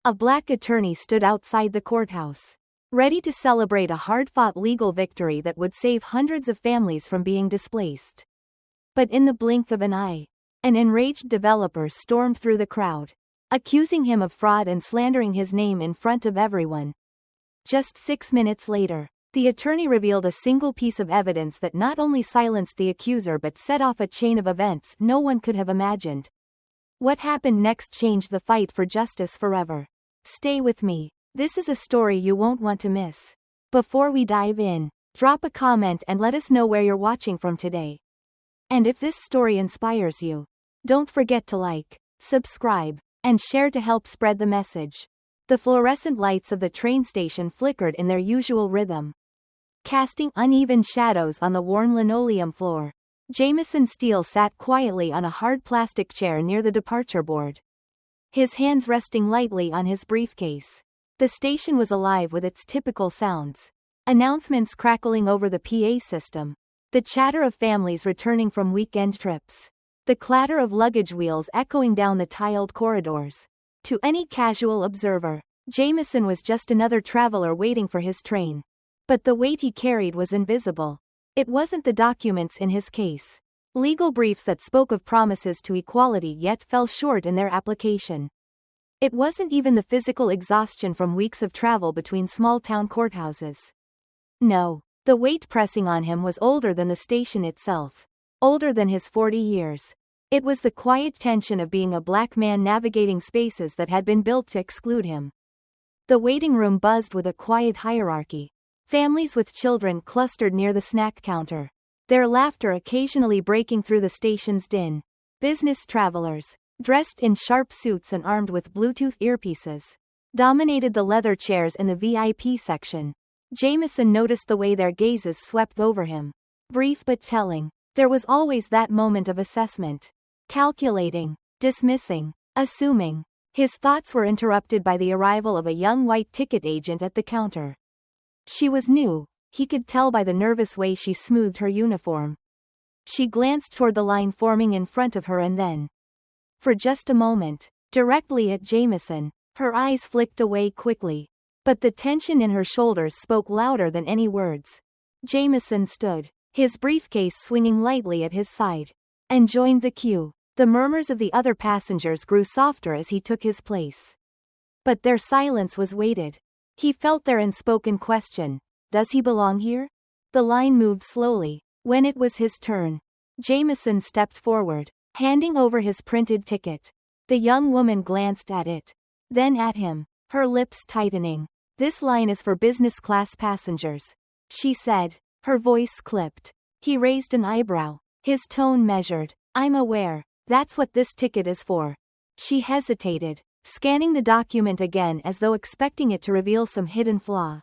A black attorney stood outside the courthouse, ready to celebrate a hard-fought legal victory that would save hundreds of families from being displaced. But in the blink of an eye, an enraged developer stormed through the crowd, accusing him of fraud and slandering his name in front of everyone. Just 6 minutes later, the attorney revealed a single piece of evidence that not only silenced the accuser but set off a chain of events no one could have imagined. What happened next changed the fight for justice forever. Stay with me. This is a story you won't want to miss. Before we dive in, drop a comment and let us know where you're watching from today. And if this story inspires you, don't forget to like, subscribe, and share to help spread the message. The fluorescent lights of the train station flickered in their usual rhythm, casting uneven shadows on the worn linoleum floor. Jameson Steele sat quietly on a hard plastic chair near the departure board, his hands resting lightly on his briefcase. The station was alive with its typical sounds. Announcements crackling over the PA system, the chatter of families returning from weekend trips, the clatter of luggage wheels echoing down the tiled corridors. To any casual observer, Jameson was just another traveler waiting for his train. But the weight he carried was invisible. It wasn't the documents in his case. Legal briefs that spoke of promises to equality yet fell short in their application. It wasn't even the physical exhaustion from weeks of travel between small-town courthouses. No, the weight pressing on him was older than the station itself, older than his 40 years. It was the quiet tension of being a black man navigating spaces that had been built to exclude him. The waiting room buzzed with a quiet hierarchy. Families with children clustered near the snack counter, their laughter occasionally breaking through the station's din. Business travelers, dressed in sharp suits and armed with Bluetooth earpieces, dominated the leather chairs in the VIP section. Jameson noticed the way their gazes swept over him. Brief but telling. There was always that moment of assessment. Calculating, dismissing, assuming. His thoughts were interrupted by the arrival of a young white ticket agent at the counter. She was new, he could tell by the nervous way she smoothed her uniform. She glanced toward the line forming in front of her and then, for just a moment, directly at Jameson, her eyes flicked away quickly. But the tension in her shoulders spoke louder than any words. Jameson stood, his briefcase swinging lightly at his side, and joined the queue. The murmurs of the other passengers grew softer as he took his place. But their silence was weighted. He felt their unspoken question. Does he belong here? The line moved slowly. When it was his turn, Jameson stepped forward, handing over his printed ticket. The young woman glanced at it, then at him, her lips tightening. This line is for business class passengers, she said, her voice clipped. He raised an eyebrow, his tone measured. I'm aware, that's what this ticket is for. She hesitated, scanning the document again as though expecting it to reveal some hidden flaw.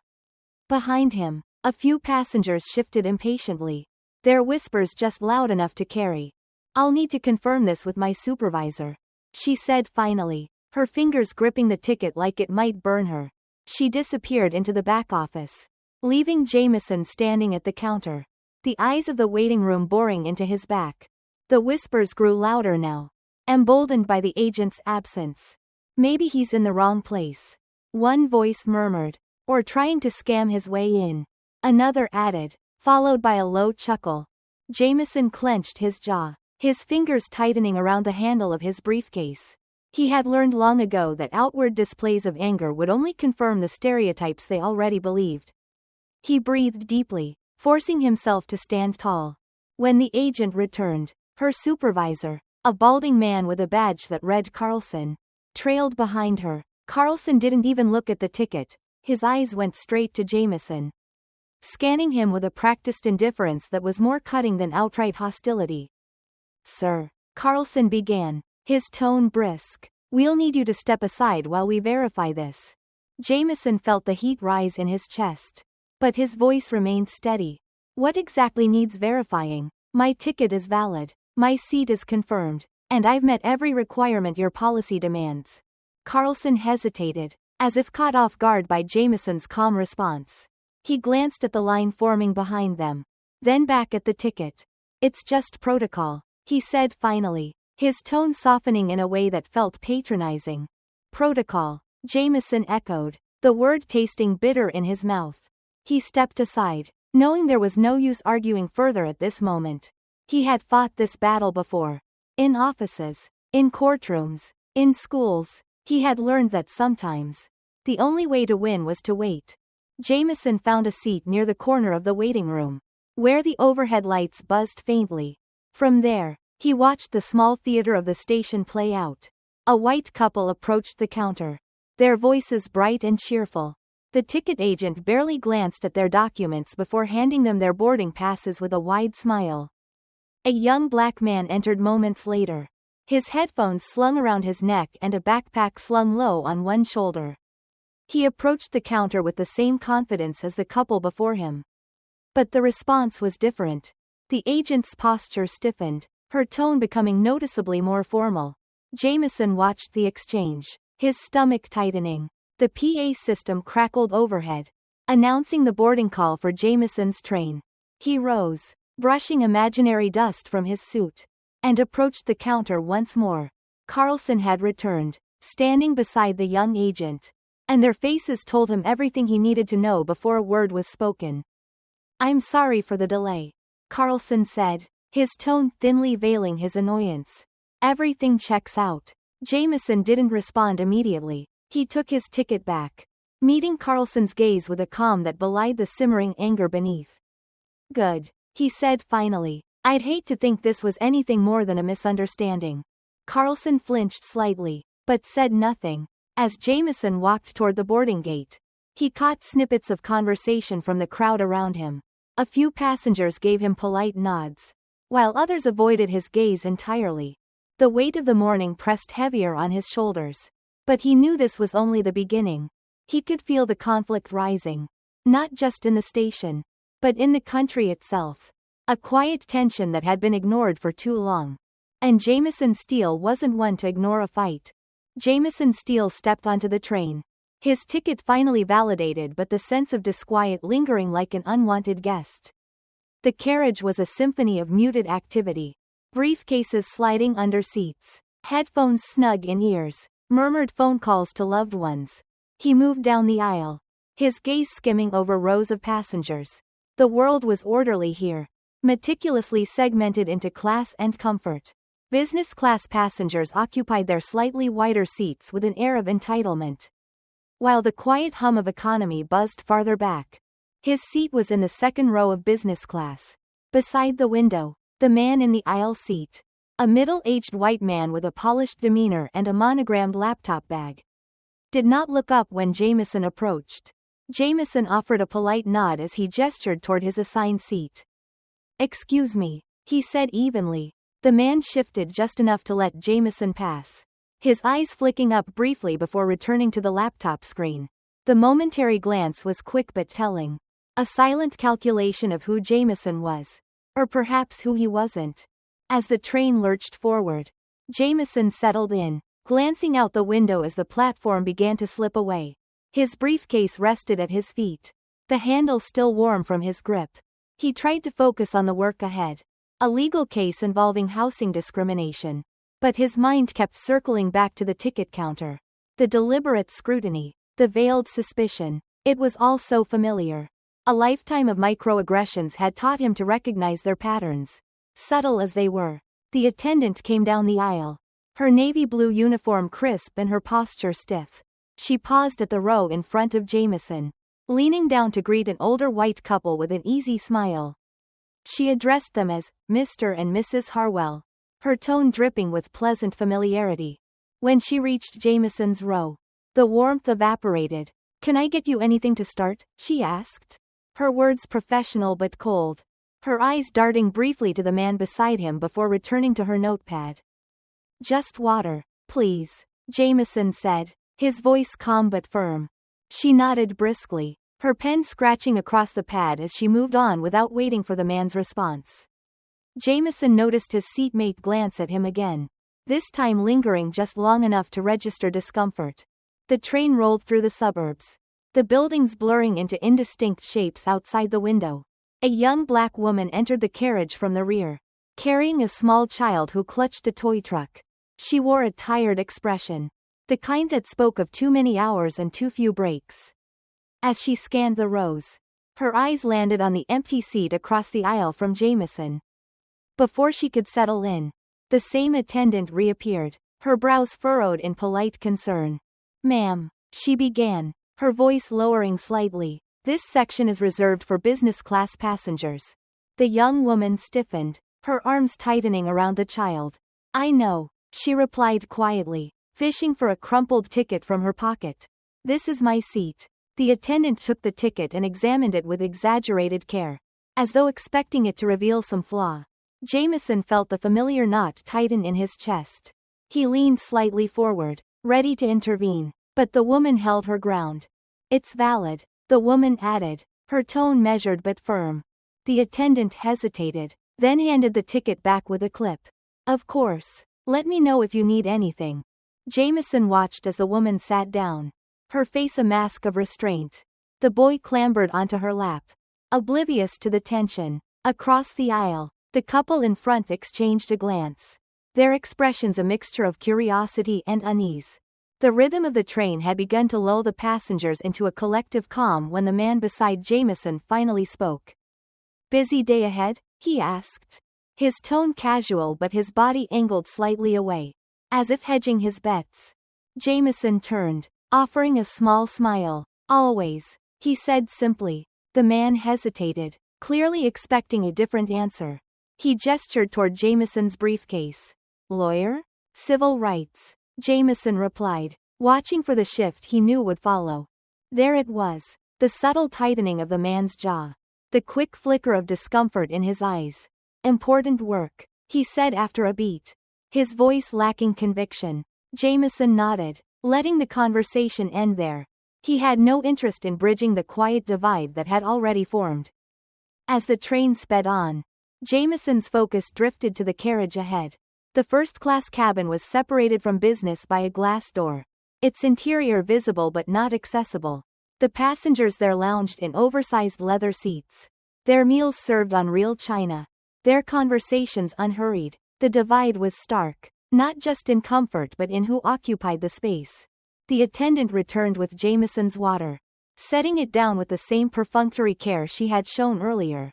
Behind him, a few passengers shifted impatiently, their whispers just loud enough to carry. I'll need to confirm this with my supervisor, she said finally, her fingers gripping the ticket like it might burn her. She disappeared into the back office, leaving Jameson standing at the counter, the eyes of the waiting room boring into his back. The whispers grew louder now, emboldened by the agent's absence. Maybe he's in the wrong place, one voice murmured, or trying to scam his way in. Another added, followed by a low chuckle. Jameson clenched his jaw, his fingers tightening around the handle of his briefcase. He had learned long ago that outward displays of anger would only confirm the stereotypes they already believed. He breathed deeply, forcing himself to stand tall. When the agent returned, her supervisor, a balding man with a badge that read Carlson, trailed behind her. Carlson didn't even look at the ticket, his eyes went straight to Jameson, scanning him with a practiced indifference that was more cutting than outright hostility. Sir, Carlson began, his tone brisk. We'll need you to step aside while we verify this. Jameson felt the heat rise in his chest, but his voice remained steady. What exactly needs verifying? My ticket is valid. My seat is confirmed, and I've met every requirement your policy demands. Carlson hesitated, as if caught off guard by Jameson's calm response. He glanced at the line forming behind them, then back at the ticket. It's just protocol, he said finally, his tone softening in a way that felt patronizing. Protocol. Jameson echoed, the word tasting bitter in his mouth. He stepped aside, knowing there was no use arguing further at this moment. He had fought this battle before. In offices, in courtrooms, in schools, he had learned that sometimes the only way to win was to wait. Jameson found a seat near the corner of the waiting room, where the overhead lights buzzed faintly. From there, he watched the small theater of the station play out. A white couple approached the counter, their voices bright and cheerful. The ticket agent barely glanced at their documents before handing them their boarding passes with a wide smile. A young black man entered moments later, his headphones slung around his neck and a backpack slung low on one shoulder. He approached the counter with the same confidence as the couple before him. But the response was different. The agent's posture stiffened, her tone becoming noticeably more formal. Jameson watched the exchange, his stomach tightening. The PA system crackled overhead, announcing the boarding call for Jameson's train. He rose, brushing imaginary dust from his suit, and approached the counter once more. Carlson had returned, standing beside the young agent, and their faces told him everything he needed to know before a word was spoken. I'm sorry for the delay, Carlson said, his tone thinly veiling his annoyance. Everything checks out. Jameson didn't respond immediately. He took his ticket back, meeting Carlson's gaze with a calm that belied the simmering anger beneath. Good, he said finally. I'd hate to think this was anything more than a misunderstanding. Carlson flinched slightly, but said nothing. As Jameson walked toward the boarding gate, he caught snippets of conversation from the crowd around him. A few passengers gave him polite nods, while others avoided his gaze entirely. The weight of the morning pressed heavier on his shoulders. But he knew this was only the beginning. He could feel the conflict rising, not just in the station, but in the country itself. A quiet tension that had been ignored for too long. And Jameson Steele wasn't one to ignore a fight. Jameson Steele stepped onto the train, his ticket finally validated but the sense of disquiet lingering like an unwanted guest. The carriage was a symphony of muted activity. Briefcases sliding under seats, headphones snug in ears, murmured phone calls to loved ones. He moved down the aisle, his gaze skimming over rows of passengers. The world was orderly here, meticulously segmented into class and comfort. Business class passengers occupied their slightly wider seats with an air of entitlement, while the quiet hum of economy buzzed farther back. His seat was in the second row of business class. Beside the window, the man in the aisle seat, a middle-aged white man with a polished demeanor and a monogrammed laptop bag, did not look up when Jameson approached. Jameson offered a polite nod as he gestured toward his assigned seat. Excuse me, he said evenly. The man shifted just enough to let Jameson pass, his eyes flicking up briefly before returning to the laptop screen. The momentary glance was quick but telling. A silent calculation of who Jameson was, or perhaps who he wasn't. As the train lurched forward, Jameson settled in, glancing out the window as the platform began to slip away. His briefcase rested at his feet, the handle still warm from his grip. He tried to focus on the work ahead, a legal case involving housing discrimination. But his mind kept circling back to the ticket counter. The deliberate scrutiny, the veiled suspicion. It was all so familiar. A lifetime of microaggressions had taught him to recognize their patterns, subtle as they were. The attendant came down the aisle, her navy blue uniform crisp and her posture stiff. She paused at the row in front of Jameson, leaning down to greet an older white couple with an easy smile. She addressed them as Mr. and Mrs. Harwell, her tone dripping with pleasant familiarity. When she reached Jameson's row, the warmth evaporated. Can I get you anything to start? She asked. Her words professional but cold, her eyes darting briefly to the man beside him before returning to her notepad. Just water, please, Jameson said, his voice calm but firm. She nodded briskly, her pen scratching across the pad as she moved on without waiting for the man's response. Jameson noticed his seatmate glance at him again, this time lingering just long enough to register discomfort. The train rolled through the suburbs, the buildings blurring into indistinct shapes outside the window. A young black woman entered the carriage from the rear, carrying a small child who clutched a toy truck. She wore a tired expression, the kind that spoke of too many hours and too few breaks. As she scanned the rows, her eyes landed on the empty seat across the aisle from Jameson. Before she could settle in, the same attendant reappeared, her brows furrowed in polite concern. "Ma'am," she began, her voice lowering slightly, "this section is reserved for business class passengers." The young woman stiffened, her arms tightening around the child. "I know," she replied quietly, fishing for a crumpled ticket from her pocket. "This is my seat." The attendant took the ticket and examined it with exaggerated care, as though expecting it to reveal some flaw. Jameson felt the familiar knot tighten in his chest. He leaned slightly forward, ready to intervene, but the woman held her ground. "It's valid," the woman added, her tone measured but firm. The attendant hesitated, then handed the ticket back with a clip. "Of course. Let me know if you need anything." Jameson watched as the woman sat down, her face a mask of restraint. The boy clambered onto her lap, oblivious to the tension. Across the aisle, the couple in front exchanged a glance, their expressions a mixture of curiosity and unease. The rhythm of the train had begun to lull the passengers into a collective calm when the man beside Jameson finally spoke. "Busy day ahead?" he asked. His tone casual but his body angled slightly away, as if hedging his bets. Jameson turned, offering a small smile. "Always," he said simply. The man hesitated, clearly expecting a different answer. He gestured toward Jameson's briefcase. "Lawyer? Civil rights," Jameson replied, watching for the shift he knew would follow. There it was, the subtle tightening of the man's jaw, the quick flicker of discomfort in his eyes. "Important work," he said after a beat, his voice lacking conviction. Jameson nodded, letting the conversation end there. He had no interest in bridging the quiet divide that had already formed. As the train sped on, Jameson's focus drifted to the carriage ahead. The first-class cabin was separated from business by a glass door, its interior visible but not accessible. The passengers there lounged in oversized leather seats, their meals served on real china, their conversations unhurried. The divide was stark, not just in comfort but in who occupied the space. The attendant returned with Jameson's water, setting it down with the same perfunctory care she had shown earlier.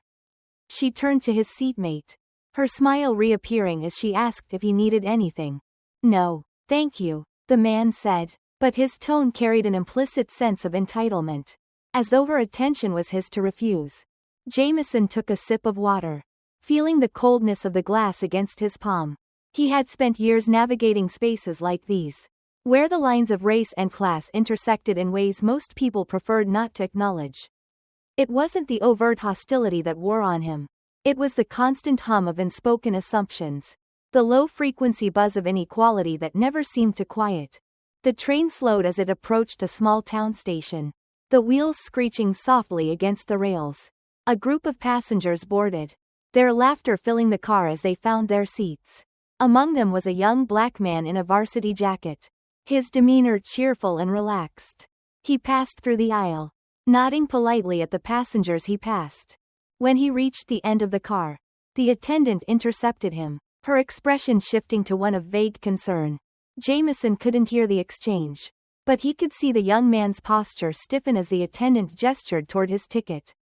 She turned to his seatmate, her smile reappearing as she asked if he needed anything. "No, thank you," the man said, but his tone carried an implicit sense of entitlement, as though her attention was his to refuse. Jameson took a sip of water, feeling the coldness of the glass against his palm. He had spent years navigating spaces like these, where the lines of race and class intersected in ways most people preferred not to acknowledge. It wasn't the overt hostility that wore on him. It was the constant hum of unspoken assumptions, the low-frequency buzz of inequality that never seemed to quiet. The train slowed as it approached a small town station, the wheels screeching softly against the rails. A group of passengers boarded, their laughter filling the car as they found their seats. Among them was a young black man in a varsity jacket, his demeanor cheerful and relaxed. He passed through the aisle, nodding politely at the passengers he passed. When he reached the end of the car, the attendant intercepted him, her expression shifting to one of vague concern. Jameson couldn't hear the exchange, but he could see the young man's posture stiffen as the attendant gestured toward his ticket.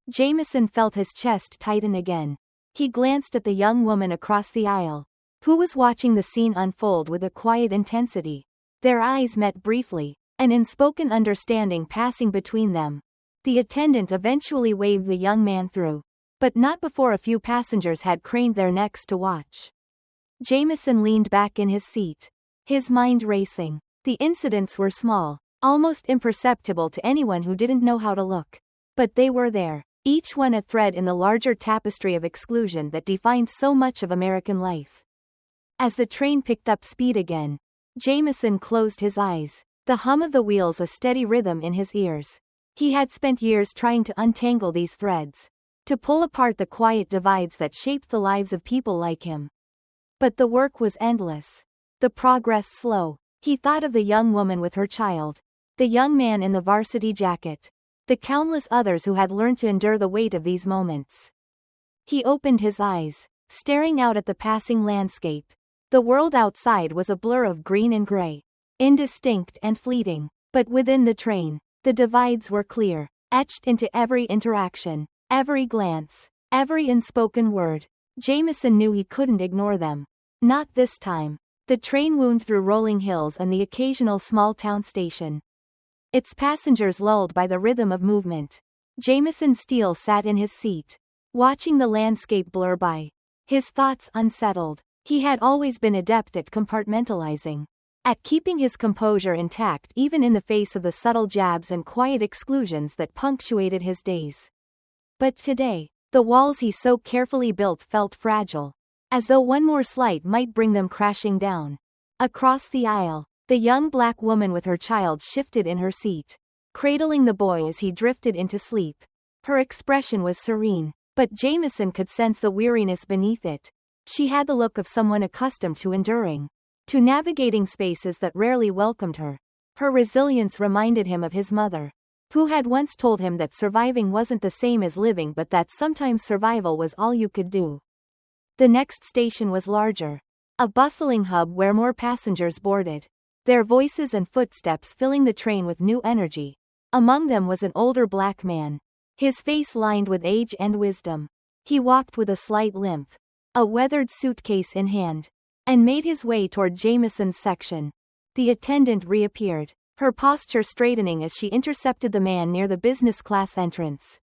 Jameson felt his chest tighten again. He glanced at the young woman across the aisle, who was watching the scene unfold with a quiet intensity. Their eyes met briefly, an unspoken understanding passing between them. The attendant eventually waved the young man through, but not before a few passengers had craned their necks to watch. Jameson leaned back in his seat, his mind racing. The incidents were small, almost imperceptible to anyone who didn't know how to look. But they were there, each one a thread in the larger tapestry of exclusion that defined so much of American life. As the train picked up speed again, Jameson closed his eyes, the hum of the wheels a steady rhythm in his ears. He had spent years trying to untangle these threads, to pull apart the quiet divides that shaped the lives of people like him. But the work was endless, the progress slow. He thought of the young woman with her child, the young man in the varsity jacket, the countless others who had learned to endure the weight of these moments. He opened his eyes, staring out at the passing landscape. The world outside was a blur of green and gray. indistinct and fleeting. But within the train, the divides were clear, etched into every interaction, every glance, every unspoken word. Jameson knew he couldn't ignore them. Not this time. The train wound through rolling hills and the occasional small-town station, its passengers lulled by the rhythm of movement. Jameson Steele sat in his seat, watching the landscape blur by, his thoughts unsettled. He had always been adept at compartmentalizing, at keeping his composure intact even in the face of the subtle jabs and quiet exclusions that punctuated his days. But today, the walls he so carefully built felt fragile, as though one more slight might bring them crashing down. Across the aisle, the young black woman with her child shifted in her seat, cradling the boy as he drifted into sleep. Her expression was serene, but Jameson could sense the weariness beneath it. She had the look of someone accustomed to enduring, to navigating spaces that rarely welcomed her. Her resilience reminded him of his mother, who had once told him that surviving wasn't the same as living, but that sometimes survival was all you could do. The next station was larger, a bustling hub where more passengers boarded, their voices and footsteps filling the train with new energy. Among them was an older black man, his face lined with age and wisdom. He walked with a slight limp, a weathered suitcase in hand, and made his way toward Jameson's section. The attendant reappeared, her posture straightening as she intercepted the man near the business class entrance.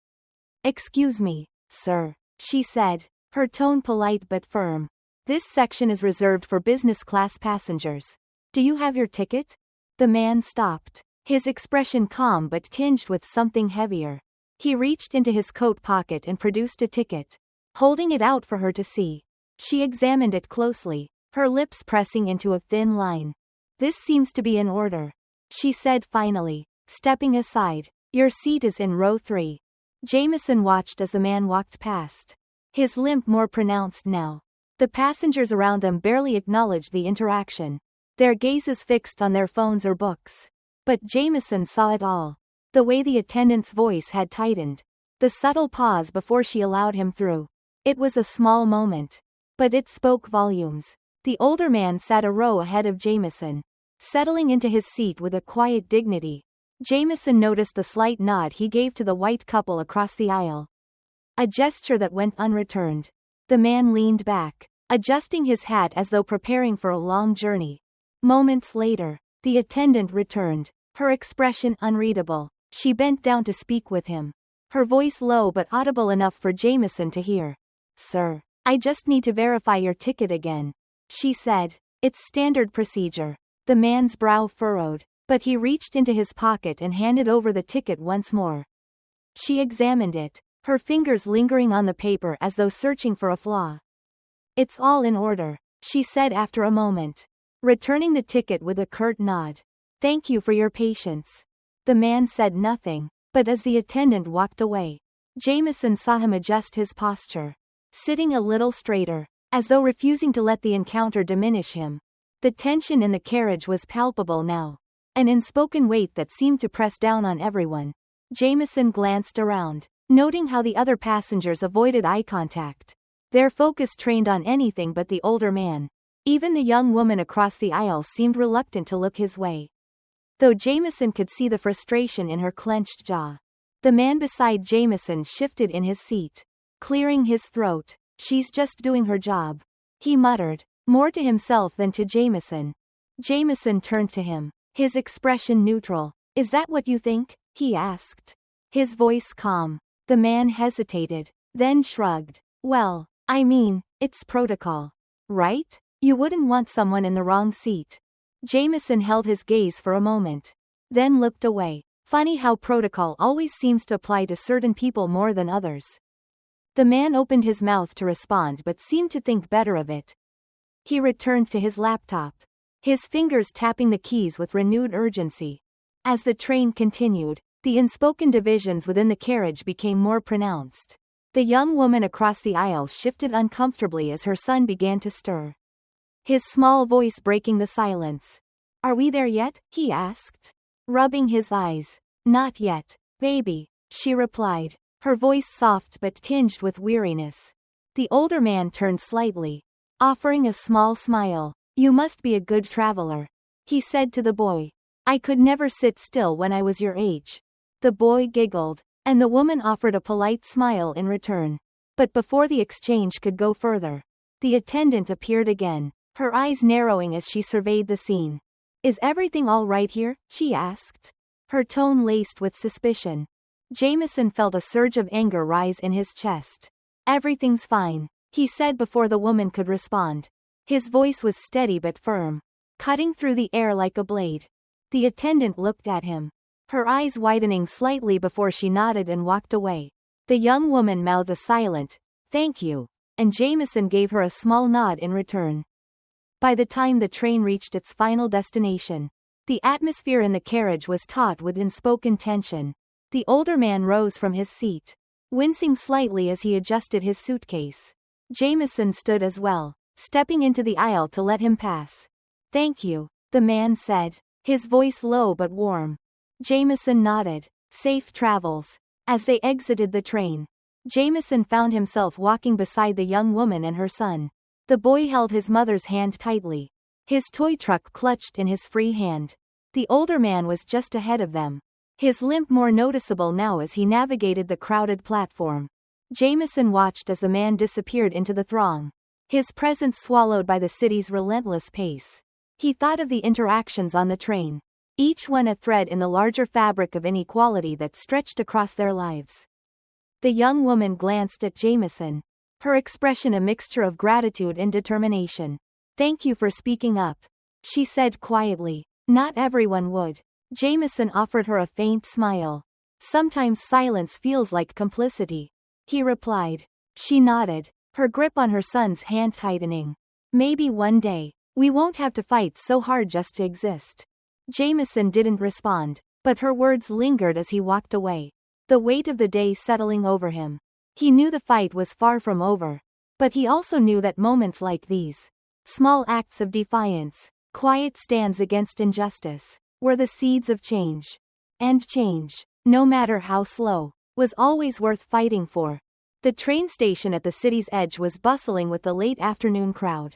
"Excuse me, sir," she said, her tone polite but firm. "This section is reserved for business class passengers. Do you have your ticket?" The man stopped, his expression calm but tinged with something heavier. He reached into his coat pocket and produced a ticket, holding it out for her to see. She examined it closely, her lips pressing into a thin line. "This seems to be in order," she said finally, stepping aside. "Your seat is in row 3. Jameson watched as the man walked past, his limp more pronounced now. The passengers around them barely acknowledged the interaction, their gazes fixed on their phones or books. But Jameson saw it all. The way the attendant's voice had tightened, the subtle pause before she allowed him through. It was a small moment, but it spoke volumes. The older man sat a row ahead of Jameson, settling into his seat with a quiet dignity. Jameson noticed the slight nod he gave to the white couple across the aisle, a gesture that went unreturned. The man leaned back, adjusting his hat as though preparing for a long journey. Moments later, the attendant returned, her expression unreadable. She bent down to speak with him, her voice low but audible enough for Jameson to hear. "Sir, I just need to verify your ticket again," she said. "It's standard procedure." The man's brow furrowed, but he reached into his pocket and handed over the ticket once more. She examined it, her fingers lingering on the paper as though searching for a flaw. "It's all in order," she said after a moment, returning the ticket with a curt nod. "Thank you for your patience." The man said nothing, but as the attendant walked away, Jameson saw him adjust his posture, sitting a little straighter, as though refusing to let the encounter diminish him. The tension in the carriage was palpable now, an unspoken weight that seemed to press down on everyone. Jameson glanced around, noting how the other passengers avoided eye contact, their focus trained on anything but the older man. Even the young woman across the aisle seemed reluctant to look his way, though Jameson could see the frustration in her clenched jaw. The man beside Jameson shifted in his seat, clearing his throat. "She's just doing her job," he muttered, more to himself than to Jameson. Jameson turned to him, his expression neutral. "Is that what you think?" he asked, his voice calm. The man hesitated, then shrugged. "Well, I mean, it's protocol, right? You wouldn't want someone in the wrong seat." Jameson held his gaze for a moment, then looked away. Funny how protocol always seems to apply to certain people more than others. The man opened his mouth to respond but seemed to think better of it. He returned to his laptop, his fingers tapping the keys with renewed urgency. As the train continued, the unspoken divisions within the carriage became more pronounced. The young woman across the aisle shifted uncomfortably as her son began to stir, his small voice breaking the silence. "Are we there yet?" he asked, rubbing his eyes. "Not yet, baby," she replied, her voice soft but tinged with weariness. The older man turned slightly, offering a small smile. "You must be a good traveler." he said to the boy. I could never sit still when I was your age. The boy giggled, and the woman offered a polite smile in return. But before the exchange could go further, the attendant appeared again, her eyes narrowing as she surveyed the scene. Is everything all right here? She asked, her tone laced with suspicion. Jameson felt a surge of anger rise in his chest. Everything's fine, he said before the woman could respond. His voice was steady but firm, cutting through the air like a blade. The attendant looked at him, her eyes widening slightly before she nodded and walked away. The young woman mouthed a silent, "Thank you," and Jameson gave her a small nod in return. By the time the train reached its final destination, the atmosphere in the carriage was taut with unspoken tension. The older man rose from his seat, wincing slightly as he adjusted his suitcase. Jameson stood as well, stepping into the aisle to let him pass. "Thank you," the man said, his voice low but warm. Jameson nodded. Safe travels. As they exited the train, Jameson found himself walking beside the young woman and her son. The boy held his mother's hand tightly, his toy truck clutched in his free hand. The older man was just ahead of them, his limp more noticeable now as he navigated the crowded platform. Jameson watched as the man disappeared into the throng, his presence swallowed by the city's relentless pace. He thought of the interactions on the train, each one a thread in the larger fabric of inequality that stretched across their lives. The young woman glanced at Jameson, her expression a mixture of gratitude and determination. "Thank you for speaking up," she said quietly. "Not everyone would." Jameson offered her a faint smile. "Sometimes silence feels like complicity," he replied. She nodded, her grip on her son's hand tightening. "Maybe one day, we won't have to fight so hard just to exist." Jameson didn't respond, but her words lingered as he walked away, the weight of the day settling over him. He knew the fight was far from over, but he also knew that moments like these, small acts of defiance, quiet stands against injustice, were the seeds of change. And change, no matter how slow, was always worth fighting for. The train station at the city's edge was bustling with the late afternoon crowd.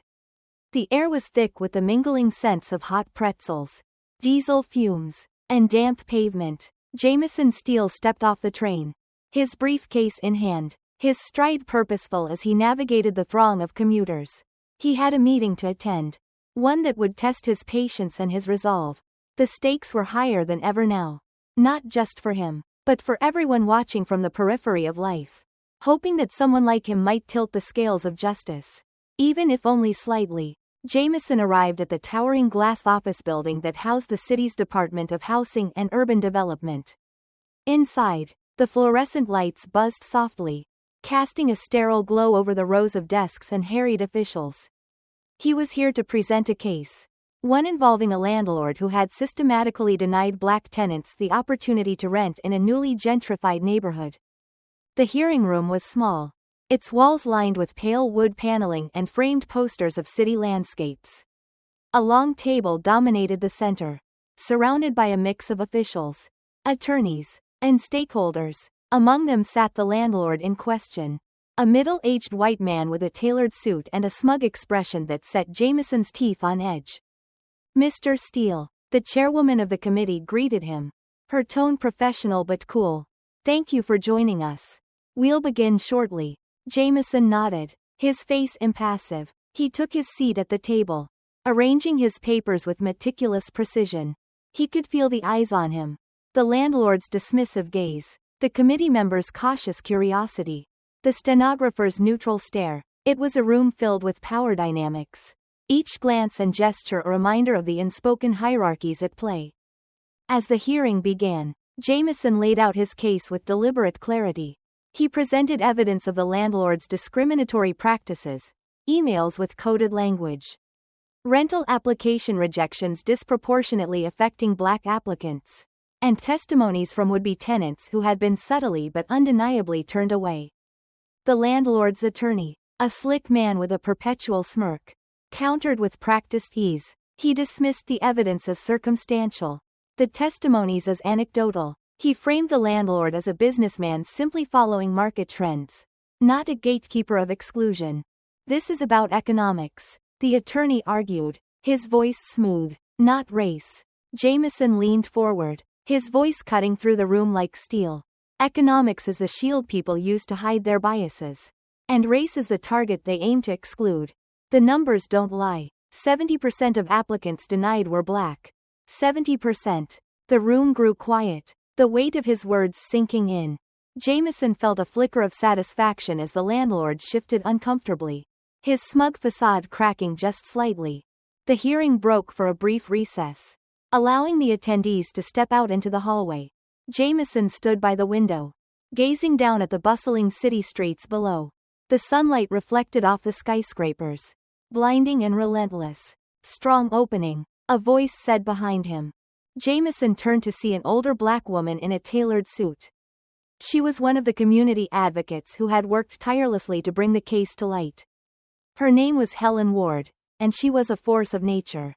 The air was thick with the mingling scents of hot pretzels, diesel fumes, and damp pavement. Jameson Steele stepped off the train, his briefcase in hand, his stride purposeful as he navigated the throng of commuters. He had a meeting to attend, one that would test his patience and his resolve. The stakes were higher than ever now, not just for him, but for everyone watching from the periphery of life, hoping that someone like him might tilt the scales of justice, even if only slightly. Jameson arrived at the towering glass office building that housed the city's Department of Housing and Urban Development. Inside, the fluorescent lights buzzed softly, casting a sterile glow over the rows of desks and harried officials. He was here to present a case, one involving a landlord who had systematically denied black tenants the opportunity to rent in a newly gentrified neighborhood. The hearing room was small, its walls lined with pale wood paneling and framed posters of city landscapes. A long table dominated the center, surrounded by a mix of officials, attorneys, and stakeholders. Among them sat the landlord in question, a middle-aged white man with a tailored suit and a smug expression that set Jameson's teeth on edge. "Mr. Steele," the chairwoman of the committee greeted him, her tone professional but cool. "Thank you for joining us. We'll begin shortly." Jameson nodded, his face impassive. He took his seat at the table, arranging his papers with meticulous precision. He could feel the eyes on him, the landlord's dismissive gaze, the committee members' cautious curiosity, the stenographer's neutral stare. It was a room filled with power dynamics, each glance and gesture a reminder of the unspoken hierarchies at play. As the hearing began, Jameson laid out his case with deliberate clarity. He presented evidence of the landlord's discriminatory practices, emails with coded language, rental application rejections disproportionately affecting black applicants, and testimonies from would-be tenants who had been subtly but undeniably turned away. The landlord's attorney, a slick man with a perpetual smirk, countered with practiced ease. He dismissed the evidence as circumstantial, the testimonies as anecdotal. He framed the landlord as a businessman simply following market trends, not a gatekeeper of exclusion. "This is about economics," the attorney argued, his voice smooth. not race. Jameson leaned forward, his voice cutting through the room like steel. Economics is the shield people use to hide their biases. And race is the target they aim to exclude. The numbers don't lie. 70% of applicants denied were black. 70%. The room grew quiet, the weight of his words sinking in. Jameson felt a flicker of satisfaction as the landlord shifted uncomfortably, his smug facade cracking just slightly. The hearing broke for a brief recess, allowing the attendees to step out into the hallway. Jameson stood by the window, gazing down at the bustling city streets below. The sunlight reflected off the skyscrapers, blinding and relentless. Strong opening, a voice said behind him. Jameson turned to see an older black woman in a tailored suit. She was one of the community advocates who had worked tirelessly to bring the case to light. Her name was Helen Ward, and she was a force of nature.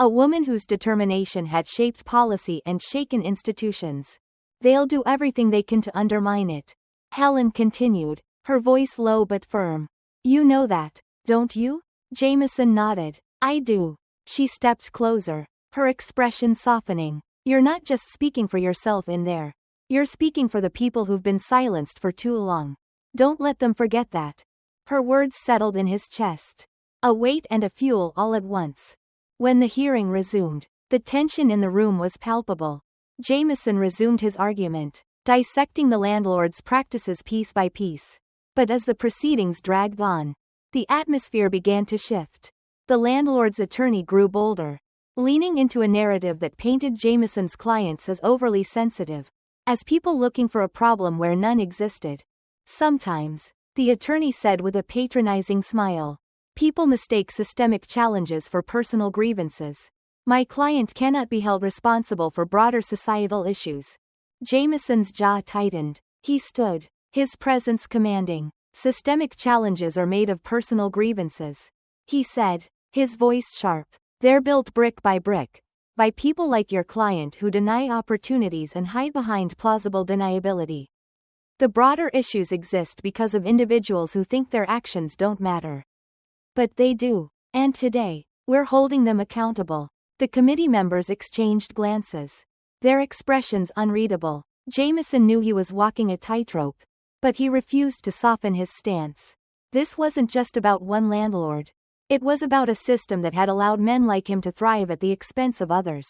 A woman whose determination had shaped policy and shaken institutions. They'll do everything they can to undermine it, Helen continued, her voice low but firm. You know that, don't you? Jameson nodded. I do. She stepped closer, her expression softening. You're not just speaking for yourself in there. You're speaking for the people who've been silenced for too long. Don't let them forget that. Her words settled in his chest, a weight and a fuel all at once. When the hearing resumed, the tension in the room was palpable. Jameson resumed his argument, dissecting the landlord's practices piece by piece. But as the proceedings dragged on, the atmosphere began to shift. The landlord's attorney grew bolder, leaning into a narrative that painted Jameson's clients as overly sensitive, as people looking for a problem where none existed. Sometimes, the attorney said with a patronizing smile, people mistake systemic challenges for personal grievances. My client cannot be held responsible for broader societal issues. Jameson's jaw tightened. He stood, his presence commanding. Systemic challenges are made of personal grievances, he said, his voice sharp. They're built brick by people like your client who deny opportunities and hide behind plausible deniability. The broader issues exist because of individuals who think their actions don't matter. But they do, and today, we're holding them accountable. The committee members exchanged glances, their expressions unreadable. Jameson knew he was walking a tightrope, but he refused to soften his stance. This wasn't just about one landlord. It was about a system that had allowed men like him to thrive at the expense of others.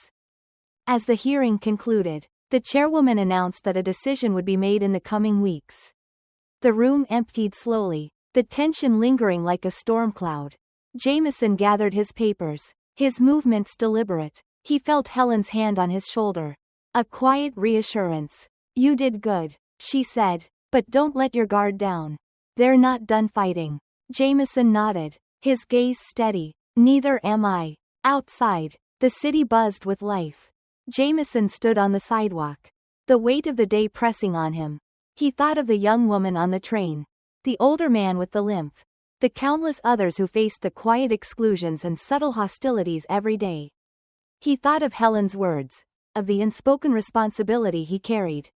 As the hearing concluded, the chairwoman announced that a decision would be made in the coming weeks. The room emptied slowly, the tension lingering like a storm cloud. Jameson gathered his papers, his movements deliberate. He felt Helen's hand on his shoulder. A quiet reassurance. You did good, she said, but don't let your guard down. They're not done fighting. Jameson nodded, his gaze steady. Neither am I. Outside, the city buzzed with life. Jameson stood on the sidewalk, the weight of the day pressing on him. He thought of the young woman on the train, the older man with the limp, the countless others who faced the quiet exclusions and subtle hostilities every day. He thought of Helen's words, of the unspoken responsibility he carried.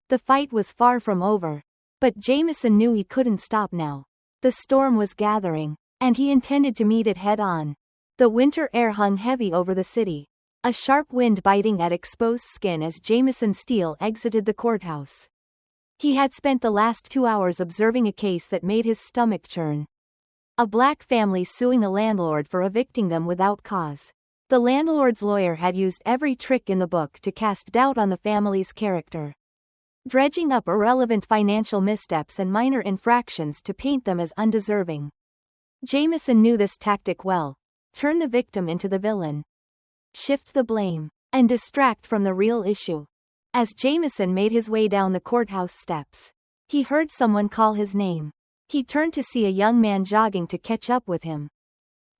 The fight was far from over, but Jameson knew he couldn't stop now. The storm was gathering, and he intended to meet it head-on. The winter air hung heavy over the city, a sharp wind biting at exposed skin as Jameson Steele exited the courthouse. He had spent the last 2 hours observing a case that made his stomach churn. A black family suing a landlord for evicting them without cause. The landlord's lawyer had used every trick in the book to cast doubt on the family's character, dredging up irrelevant financial missteps and minor infractions to paint them as undeserving. Jameson knew this tactic well. Turn the victim into the villain, shift the blame, and distract from the real issue. As Jameson made his way down the courthouse steps, he heard someone call his name. He turned to see a young man jogging to catch up with him.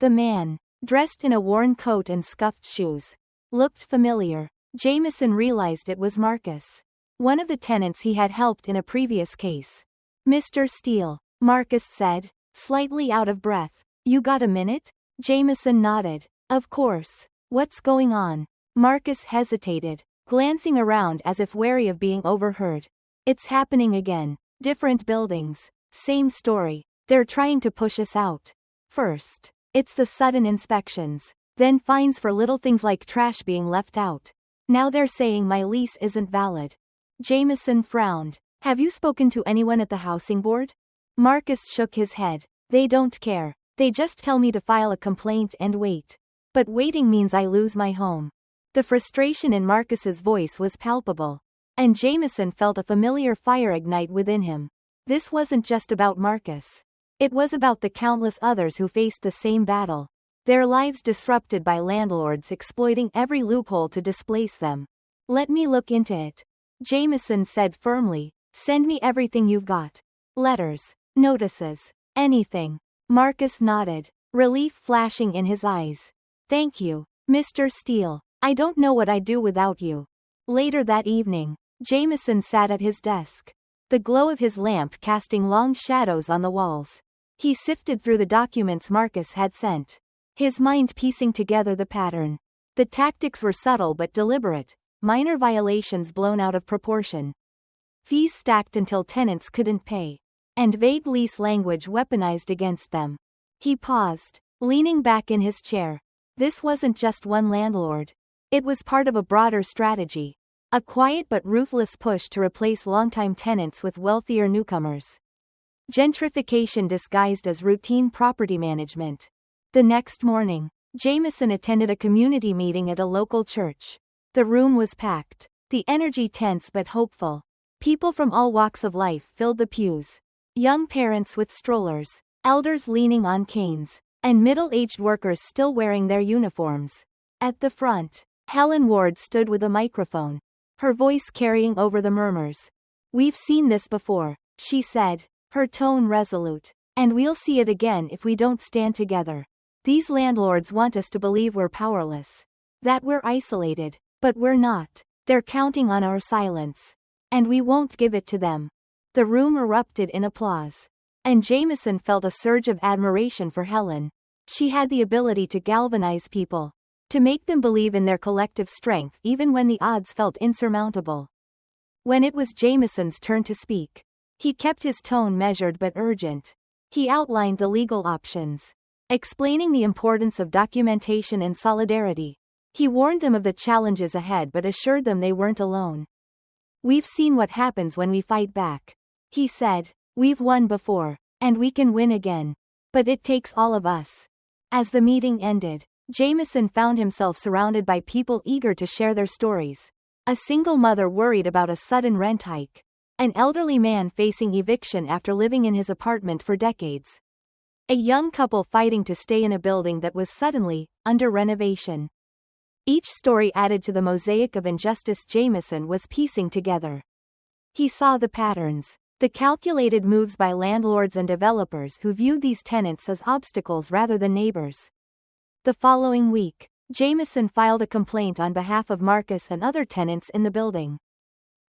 The man, dressed in a worn coat and scuffed shoes, looked familiar. Jameson realized it was Marcus, one of the tenants he had helped in a previous case. Mr. Steele, Marcus said, slightly out of breath. You got a minute? Jameson nodded. Of course. What's going on? Marcus hesitated, glancing around as if wary of being overheard. It's happening again. Different buildings. Same story. They're trying to push us out. First, it's the sudden inspections. Then fines for little things like trash being left out. Now they're saying my lease isn't valid. Jameson frowned. Have you spoken to anyone at the housing board? Marcus shook his head. They don't care. They just tell me to file a complaint and wait. But waiting means I lose my home. The frustration in Marcus's voice was palpable. And Jameson felt a familiar fire ignite within him. This wasn't just about Marcus. It was about the countless others who faced the same battle. Their lives disrupted by landlords exploiting every loophole to displace them. Let me look into it. Jameson said firmly. Send me everything you've got. Letters, notices, anything. Marcus nodded, relief flashing in his eyes. Thank you, Mr. Steele. I don't know what I'd do without you. Later that evening, Jameson sat at his desk, the glow of his lamp casting long shadows on the walls. He sifted through the documents Marcus had sent, his mind piecing together the pattern. The tactics were subtle but deliberate, minor violations blown out of proportion. Fees stacked until tenants couldn't pay, and vague lease language weaponized against them. He paused, leaning back in his chair. This wasn't just one landlord. It was part of a broader strategy. A quiet but ruthless push to replace longtime tenants with wealthier newcomers. Gentrification disguised as routine property management. The next morning, Jameson attended a community meeting at a local church. The room was packed, the energy tense but hopeful. People from all walks of life filled the pews. Young parents with strollers, elders leaning on canes, and middle-aged workers still wearing their uniforms. At the front, Helen Ward stood with a microphone, her voice carrying over the murmurs. We've seen this before, she said, her tone resolute. And we'll see it again if we don't stand together. These landlords want us to believe we're powerless. That we're isolated, but we're not. They're counting on our silence. And we won't give it to them. The room erupted in applause. And Jameson felt a surge of admiration for Helen. She had the ability to galvanize people, to make them believe in their collective strength even when the odds felt insurmountable. When it was Jameson's turn to speak, he kept his tone measured but urgent. He outlined the legal options, explaining the importance of documentation and solidarity. He warned them of the challenges ahead but assured them they weren't alone. We've seen what happens when we fight back, he said. We've won before, and we can win again. But it takes all of us. As the meeting ended, Jameson found himself surrounded by people eager to share their stories. A single mother worried about a sudden rent hike. An elderly man facing eviction after living in his apartment for decades. A young couple fighting to stay in a building that was suddenly under renovation. Each story added to the mosaic of injustice Jameson was piecing together. He saw the patterns, the calculated moves by landlords and developers who viewed these tenants as obstacles rather than neighbors. The following week, Jameson filed a complaint on behalf of Marcus and other tenants in the building.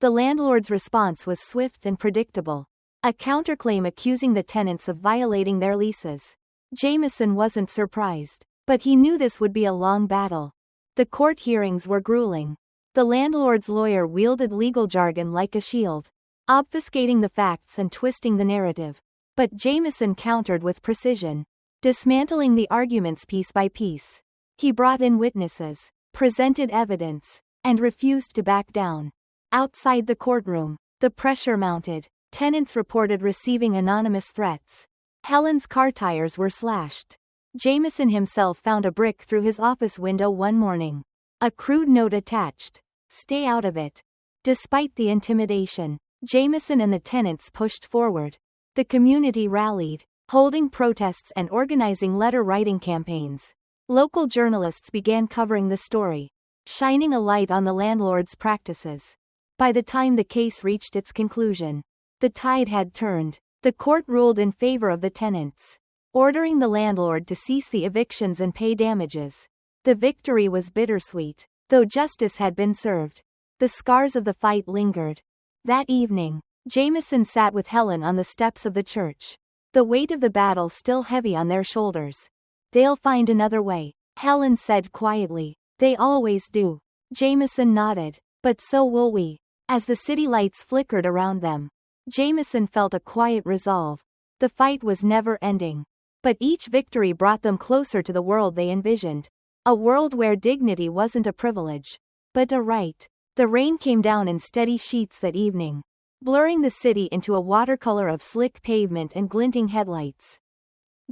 The landlord's response was swift and predictable. A counterclaim accusing the tenants of violating their leases. Jameson wasn't surprised, but he knew this would be a long battle. The court hearings were grueling. The landlord's lawyer wielded legal jargon like a shield, obfuscating the facts and twisting the narrative. But Jameson countered with precision, dismantling the arguments piece by piece. He brought in witnesses, presented evidence, and refused to back down. Outside the courtroom, the pressure mounted. Tenants reported receiving anonymous threats. Helen's car tires were slashed. Jameson himself found a brick through his office window one morning. A crude note attached. Stay out of it. Despite the intimidation, Jameson and the tenants pushed forward. The community rallied, holding protests and organizing letter-writing campaigns. Local journalists began covering the story, shining a light on the landlord's practices. By the time the case reached its conclusion, the tide had turned. The court ruled in favor of the tenants, ordering the landlord to cease the evictions and pay damages. The victory was bittersweet, though justice had been served. The scars of the fight lingered. That evening, Jameson sat with Helen on the steps of the church, the weight of the battle still heavy on their shoulders. They'll find another way, Helen said quietly. They always do. Jameson nodded. But so will we. As the city lights flickered around them, Jameson felt a quiet resolve. The fight was never ending. But each victory brought them closer to the world they envisioned. A world where dignity wasn't a privilege, but a right. The rain came down in steady sheets that evening, blurring the city into a watercolor of slick pavement and glinting headlights.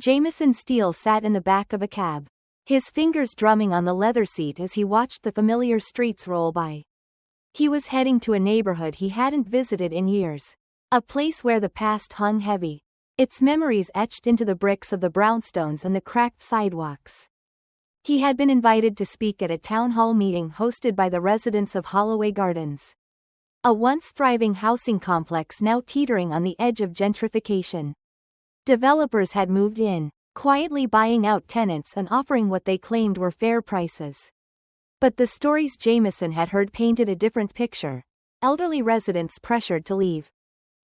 Jameson Steele sat in the back of a cab, his fingers drumming on the leather seat as he watched the familiar streets roll by. He was heading to a neighborhood he hadn't visited in years, a place where the past hung heavy, its memories etched into the bricks of the brownstones and the cracked sidewalks. He had been invited to speak at a town hall meeting hosted by the residents of Holloway Gardens, a once thriving housing complex now teetering on the edge of gentrification. Developers had moved in, quietly buying out tenants and offering what they claimed were fair prices. But the stories Jameson had heard painted a different picture. Elderly residents pressured to leave,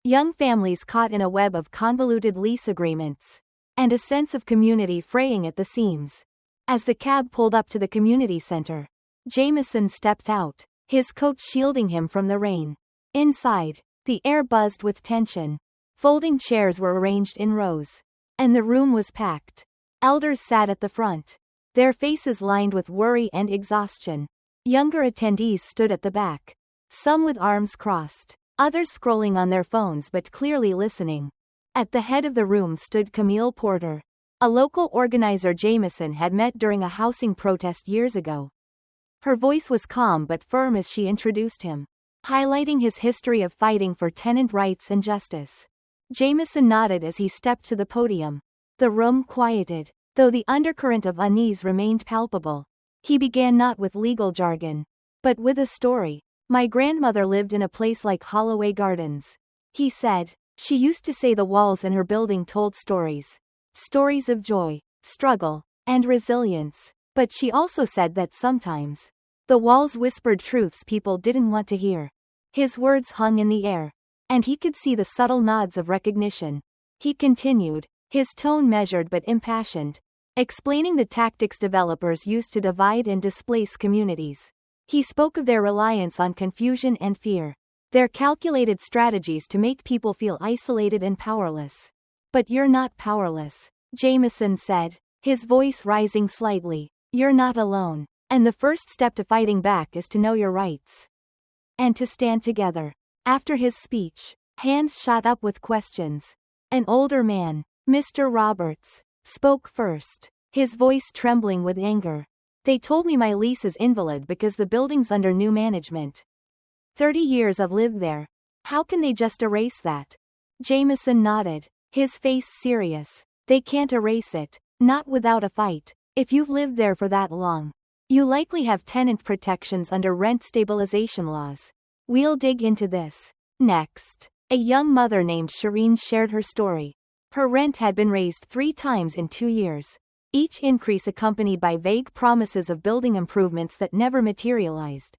young families caught in a web of convoluted lease agreements, and a sense of community fraying at the seams. As the cab pulled up to the community center, Jameson stepped out, his coat shielding him from the rain. Inside, the air buzzed with tension. Folding chairs were arranged in rows, and the room was packed. Elders sat at the front, their faces lined with worry and exhaustion. Younger attendees stood at the back, some with arms crossed, others scrolling on their phones but clearly listening. At the head of the room stood Camille Porter, a local organizer Jameson had met during a housing protest years ago. Her voice was calm but firm as she introduced him, highlighting his history of fighting for tenant rights and justice. Jameson nodded as he stepped to the podium. The room quieted, though the undercurrent of unease remained palpable. He began not with legal jargon, but with a story. "My grandmother lived in a place like Holloway Gardens," he said. "She used to say the walls in her building told stories. Stories of joy, struggle, and resilience. But she also said that sometimes the walls whispered truths people didn't want to hear." His words hung in the air, and he could see the subtle nods of recognition. He continued, his tone measured but impassioned, explaining the tactics developers used to divide and displace communities. He spoke of their reliance on confusion and fear, their calculated strategies to make people feel isolated and powerless. "But you're not powerless," Jameson said, his voice rising slightly. "You're not alone. And the first step to fighting back is to know your rights. And to stand together." After his speech, hands shot up with questions. An older man, Mr. Roberts, spoke first, his voice trembling with anger. "They told me my lease is invalid because the building's under new management. 30 years I've lived there. How can they just erase that?" Jameson nodded, his face serious. "They can't erase it, not without a fight. If you've lived there for that long, you likely have tenant protections under rent stabilization laws. We'll dig into this." Next, a young mother named Shireen shared her story. Her rent had been raised 3 times in 2 years, each increase accompanied by vague promises of building improvements that never materialized.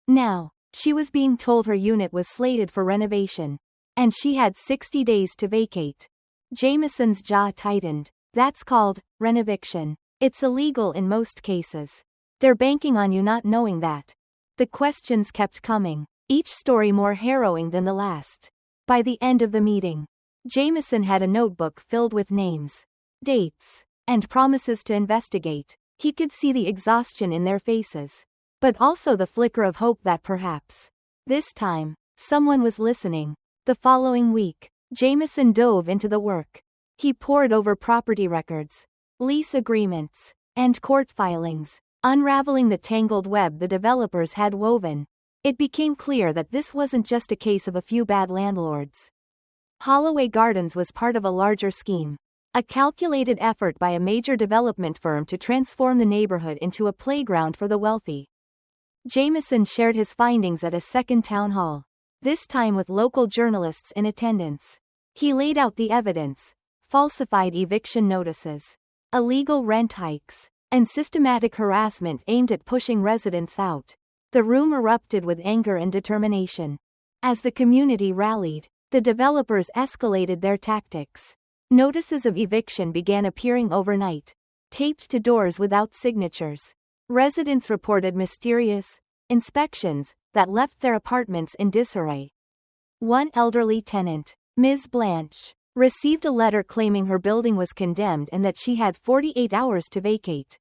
Now, she was being told her unit was slated for renovation, and she had 60 days to vacate. Jameson's jaw tightened. "That's called eviction. It's illegal in most cases. They're banking on you not knowing that." The questions kept coming, each story more harrowing than the last. By the end of the meeting, Jameson had a notebook filled with names, dates, and promises to investigate. He could see the exhaustion in their faces, but also the flicker of hope that perhaps, this time, someone was listening. The following week, Jameson dove into the work. He pored over property records, lease agreements, and court filings, unraveling the tangled web the developers had woven. It became clear that this wasn't just a case of a few bad landlords. Holloway Gardens was part of a larger scheme, a calculated effort by a major development firm to transform the neighborhood into a playground for the wealthy. Jameson shared his findings at a second town hall, this time with local journalists in attendance. He laid out the evidence: falsified eviction notices, illegal rent hikes, and systematic harassment aimed at pushing residents out. The room erupted with anger and determination. As the community rallied, the developers escalated their tactics. Notices of eviction began appearing overnight, taped to doors without signatures. Residents reported mysterious inspections that left their apartments in disarray. One elderly tenant, Ms. Blanche, received a letter claiming her building was condemned and that she had 48 hours to vacate.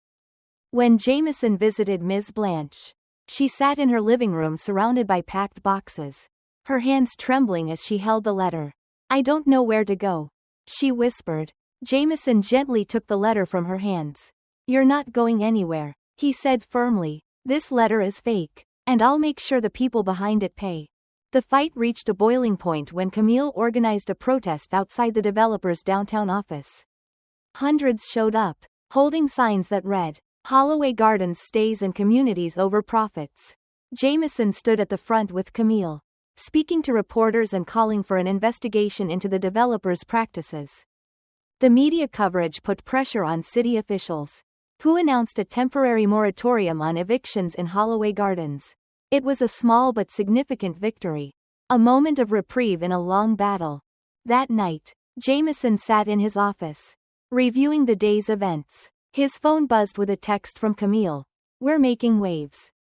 When Jameson visited Ms. Blanche, she sat in her living room surrounded by packed boxes, her hands trembling as she held the letter. "I don't know where to go," she whispered. Jameson gently took the letter from her hands. "You're not going anywhere," he said firmly. "This letter is fake, and I'll make sure the people behind it pay." The fight reached a boiling point when Camille organized a protest outside the developer's downtown office. Hundreds showed up, holding signs that read, "Holloway Gardens stays and communities over profits." Jameson stood at the front with Camille, speaking to reporters and calling for an investigation into the developer's practices. The media coverage put pressure on city officials, who announced a temporary moratorium on evictions in Holloway Gardens. It was a small but significant victory, a moment of reprieve in a long battle. That night, Jameson sat in his office, reviewing the day's events. His phone buzzed with a text from Camille. "We're making waves.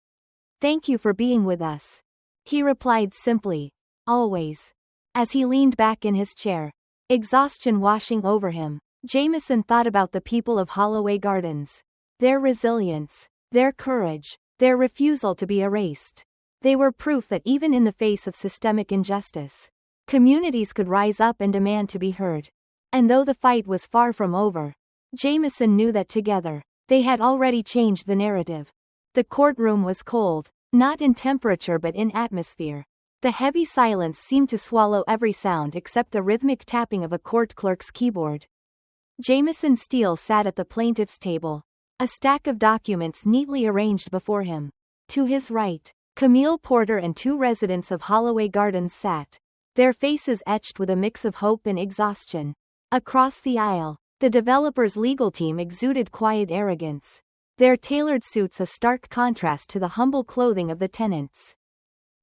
Thank you for being with us." He replied simply, "Always." As he leaned back in his chair, exhaustion washing over him, Jameson thought about the people of Holloway Gardens. Their resilience, their courage, their refusal to be erased. They were proof that even in the face of systemic injustice, communities could rise up and demand to be heard. And though the fight was far from over, Jameson knew that together, they had already changed the narrative. The courtroom was cold, not in temperature but in atmosphere. The heavy silence seemed to swallow every sound except the rhythmic tapping of a court clerk's keyboard. Jameson Steele sat at the plaintiff's table, a stack of documents neatly arranged before him. To his right, Camille Porter and two residents of Holloway Gardens sat, their faces etched with a mix of hope and exhaustion. Across the aisle, the developer's legal team exuded quiet arrogance, their tailored suits a stark contrast to the humble clothing of the tenants.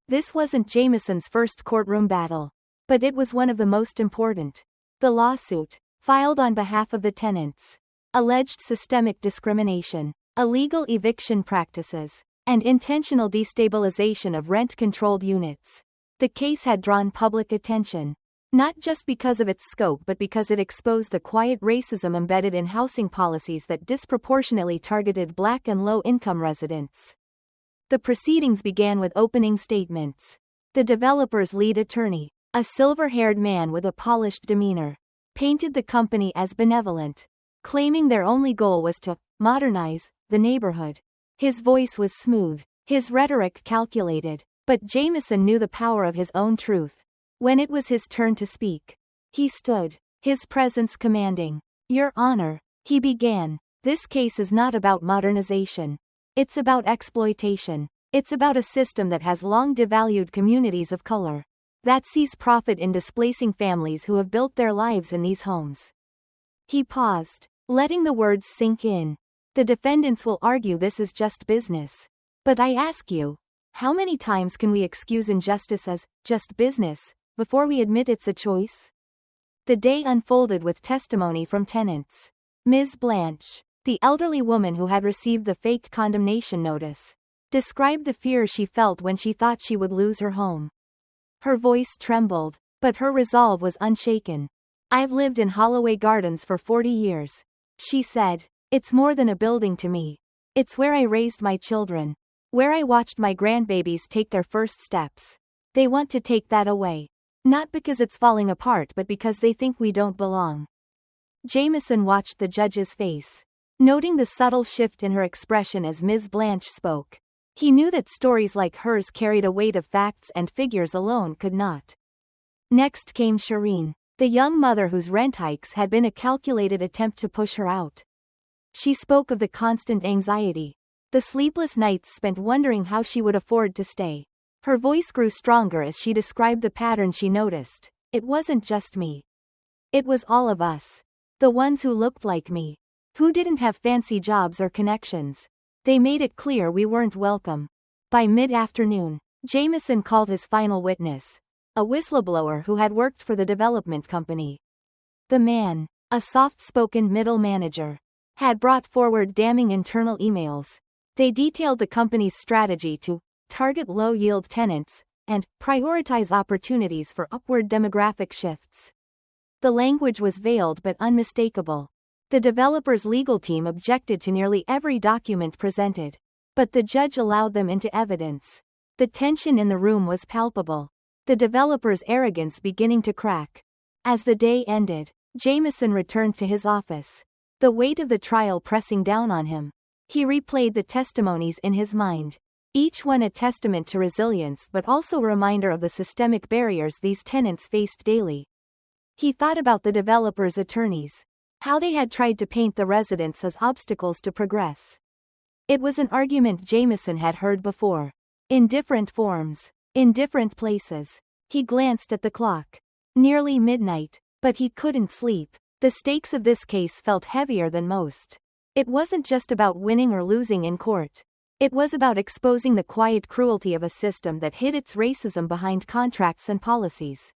This wasn't Jameson's first courtroom battle, but it was one of the most important. The lawsuit, filed on behalf of the tenants, alleged systemic discrimination, illegal eviction practices, and intentional destabilization of rent-controlled units. The case had drawn public attention, not just because of its scope but because it exposed the quiet racism embedded in housing policies that disproportionately targeted Black and low-income residents. The proceedings began with opening statements. The developer's lead attorney, a silver-haired man with a polished demeanor, painted the company as benevolent, claiming their only goal was to modernize the neighborhood. His voice was smooth, his rhetoric calculated, but Jameson knew the power of his own truth. When it was his turn to speak, he stood, his presence commanding. "Your Honor," he began, "this case is not about modernization. It's about exploitation. It's about a system that has long devalued communities of color, that sees profit in displacing families who have built their lives in these homes." He paused, letting the words sink in. "The defendants will argue this is just business. But I ask you, how many times can we excuse injustice as just business before we admit it's a choice?" The day unfolded with testimony from tenants. Ms. Blanche, the elderly woman who had received the fake condemnation notice, described the fear she felt when she thought she would lose her home. Her voice trembled, but her resolve was unshaken. "I've lived in Holloway Gardens for 40 years, she said. "It's more than a building to me. It's where I raised my children, where I watched my grandbabies take their first steps. They want to take that away. Not because it's falling apart but because they think we don't belong." Jameson watched the judge's face, noting the subtle shift in her expression as Ms. Blanche spoke. He knew that stories like hers carried a weight of facts and figures alone could not. Next came Shireen, the young mother whose rent hikes had been a calculated attempt to push her out. She spoke of the constant anxiety, the sleepless nights spent wondering how she would afford to stay. Her voice grew stronger as she described the pattern she noticed. "It wasn't just me. It was all of us. The ones who looked like me, who didn't have fancy jobs or connections. They made it clear we weren't welcome." By mid-afternoon, Jameson called his final witness, a whistleblower who had worked for the development company. The man, a soft-spoken middle manager, had brought forward damning internal emails. They detailed the company's strategy to target low-yield tenants and prioritize opportunities for upward demographic shifts. The language was veiled but unmistakable. The developer's legal team objected to nearly every document presented, but the judge allowed them into evidence. The tension in the room was palpable, the developer's arrogance beginning to crack. As the day ended, Jameson returned to his office, the weight of the trial pressing down on him. He replayed the testimonies in his mind, each one a testament to resilience but also a reminder of the systemic barriers these tenants faced daily. He thought about the developer's attorneys, how they had tried to paint the residents as obstacles to progress. It was an argument Jameson had heard before, in different forms, in different places. He glanced at the clock. Nearly midnight, but he couldn't sleep. The stakes of this case felt heavier than most. It wasn't just about winning or losing in court. It was about exposing the quiet cruelty of a system that hid its racism behind contracts and policies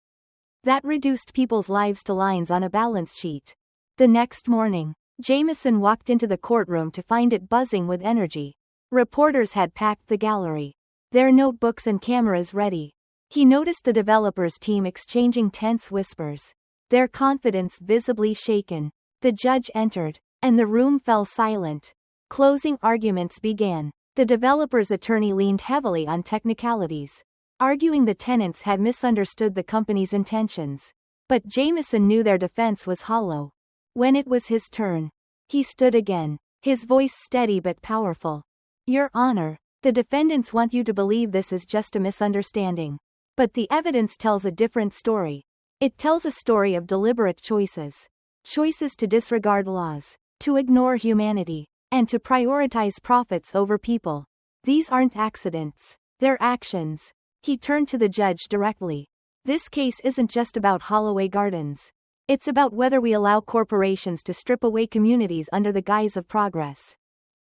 that reduced people's lives to lines on a balance sheet. The next morning, Jameson walked into the courtroom to find it buzzing with energy. Reporters had packed the gallery, their notebooks and cameras ready. He noticed the developers' team exchanging tense whispers, their confidence visibly shaken. The judge entered, and the room fell silent. Closing arguments began. The developer's attorney leaned heavily on technicalities, arguing the tenants had misunderstood the company's intentions. But Jameson knew their defense was hollow. When it was his turn, he stood again, his voice steady but powerful. Your Honor, the defendants want you to believe this is just a misunderstanding. But the evidence tells a different story. It tells a story of deliberate choices. Choices to disregard laws, to ignore humanity, and to prioritize profits over people. These aren't accidents, they're actions. He turned to the judge directly. This case isn't just about Holloway Gardens. It's about whether we allow corporations to strip away communities under the guise of progress.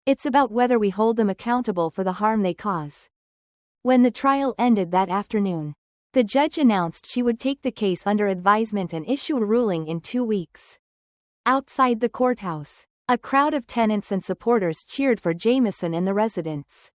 It's about whether we hold them accountable for the harm they cause. When the trial ended that afternoon, the judge announced she would take the case under advisement and issue a ruling in 2 weeks. Outside the courthouse, a crowd of tenants and supporters cheered for Jameson and the residents.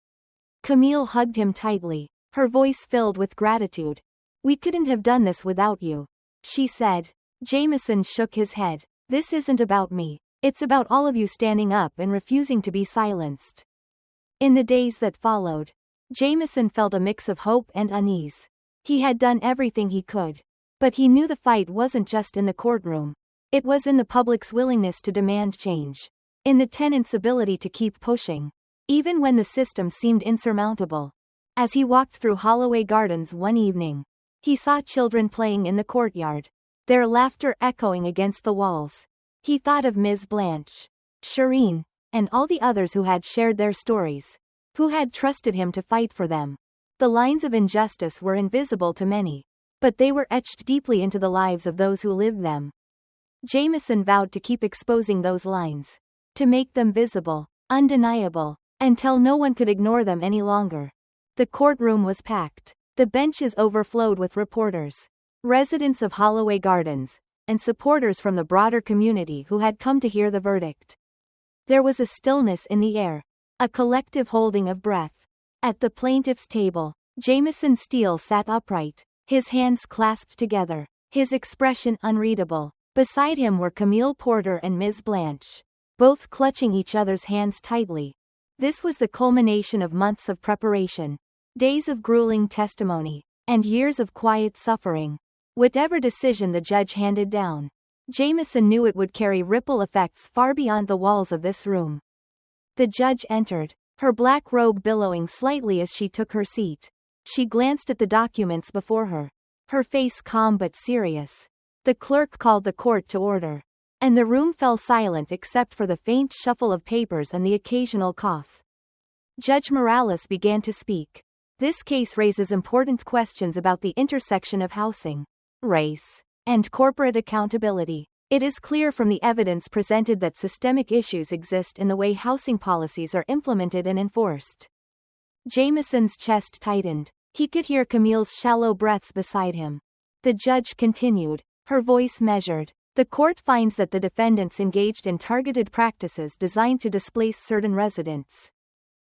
Camille hugged him tightly, her voice filled with gratitude. We couldn't have done this without you, she said. Jameson shook his head. This isn't about me. It's about all of you standing up and refusing to be silenced. In the days that followed, Jameson felt a mix of hope and unease. He had done everything he could. But he knew the fight wasn't just in the courtroom. It was in the public's willingness to demand change. In the tenants' ability to keep pushing, even when the system seemed insurmountable. As he walked through Holloway Gardens one evening, he saw children playing in the courtyard, their laughter echoing against the walls. He thought of Ms. Blanche, Shireen, and all the others who had shared their stories, who had trusted him to fight for them. The lines of injustice were invisible to many, but they were etched deeply into the lives of those who lived them. Jameson vowed to keep exposing those lines, to make them visible, undeniable, until no one could ignore them any longer. The courtroom was packed. The benches overflowed with reporters, residents of Holloway Gardens, and supporters from the broader community who had come to hear the verdict. There was a stillness in the air, a collective holding of breath. At the plaintiff's table, Jameson Steele sat upright, his hands clasped together, his expression unreadable. Beside him were Camille Porter and Ms. Blanche, both clutching each other's hands tightly. This was the culmination of months of preparation, days of grueling testimony, and years of quiet suffering. Whatever decision the judge handed down, Jameson knew it would carry ripple effects far beyond the walls of this room. The judge entered, her black robe billowing slightly as she took her seat. She glanced at the documents before her, her face calm but serious. The clerk called the court to order, and the room fell silent except for the faint shuffle of papers and the occasional cough. Judge Morales began to speak. This case raises important questions about the intersection of housing, race, and corporate accountability. It is clear from the evidence presented that systemic issues exist in the way housing policies are implemented and enforced. Jameson's chest tightened. He could hear Camille's shallow breaths beside him. The judge continued, her voice measured. The court finds that the defendants engaged in targeted practices designed to displace certain residents,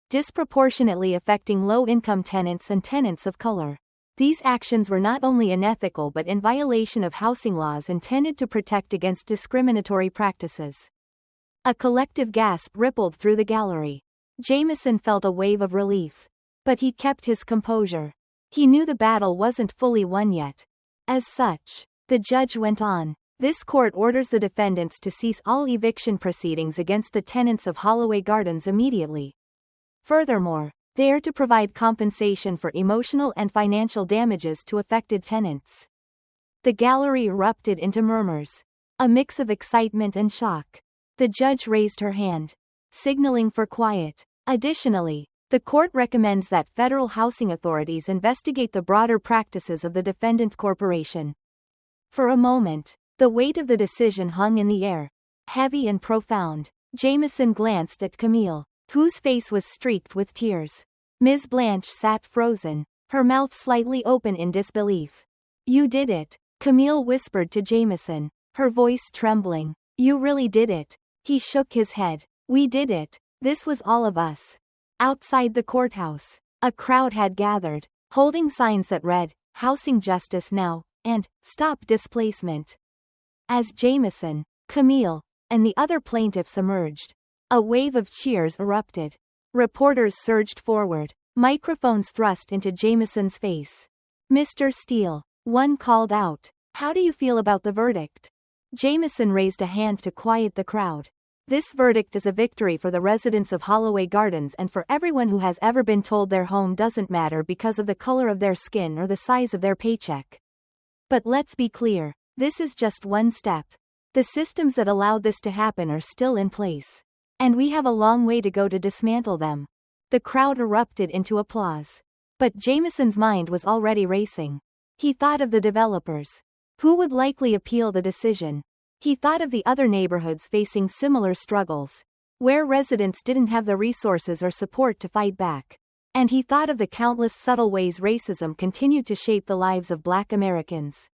disproportionately affecting low-income tenants and tenants of color. These actions were not only unethical but in violation of housing laws intended to protect against discriminatory practices. A collective gasp rippled through the gallery. Jameson felt a wave of relief. But he kept his composure. He knew the battle wasn't fully won yet. As such, the judge went on. This court orders the defendants to cease all eviction proceedings against the tenants of Holloway Gardens immediately. Furthermore, they are to provide compensation for emotional and financial damages to affected tenants. The gallery erupted into murmurs. A mix of excitement and shock. The judge raised her hand, signaling for quiet. Additionally, the court recommends that federal housing authorities investigate the broader practices of the defendant corporation. For a moment, the weight of the decision hung in the air, heavy and profound. Jameson glanced at Camille, whose face was streaked with tears. Ms. Blanche sat frozen, her mouth slightly open in disbelief. "You did it," Camille whispered to Jameson, her voice trembling. "You really did it." He shook his head. "We did it. This was all of us." Outside the courthouse, a crowd had gathered, holding signs that read, "Housing Justice Now," and "Stop Displacement." As Jameson, Camille, and the other plaintiffs emerged, a wave of cheers erupted. Reporters surged forward, microphones thrust into Jameson's face. "Mr. Steele," one called out, "how do you feel about the verdict?" Jameson raised a hand to quiet the crowd. "This verdict is a victory for the residents of Holloway Gardens and for everyone who has ever been told their home doesn't matter because of the color of their skin or the size of their paycheck. But let's be clear, this is just one step. The systems that allowed this to happen are still in place. And we have a long way to go to dismantle them." The crowd erupted into applause. But Jameson's mind was already racing. He thought of the developers, who would likely appeal the decision. He thought of the other neighborhoods facing similar struggles, where residents didn't have the resources or support to fight back. And he thought of the countless subtle ways racism continued to shape the lives of Black Americans.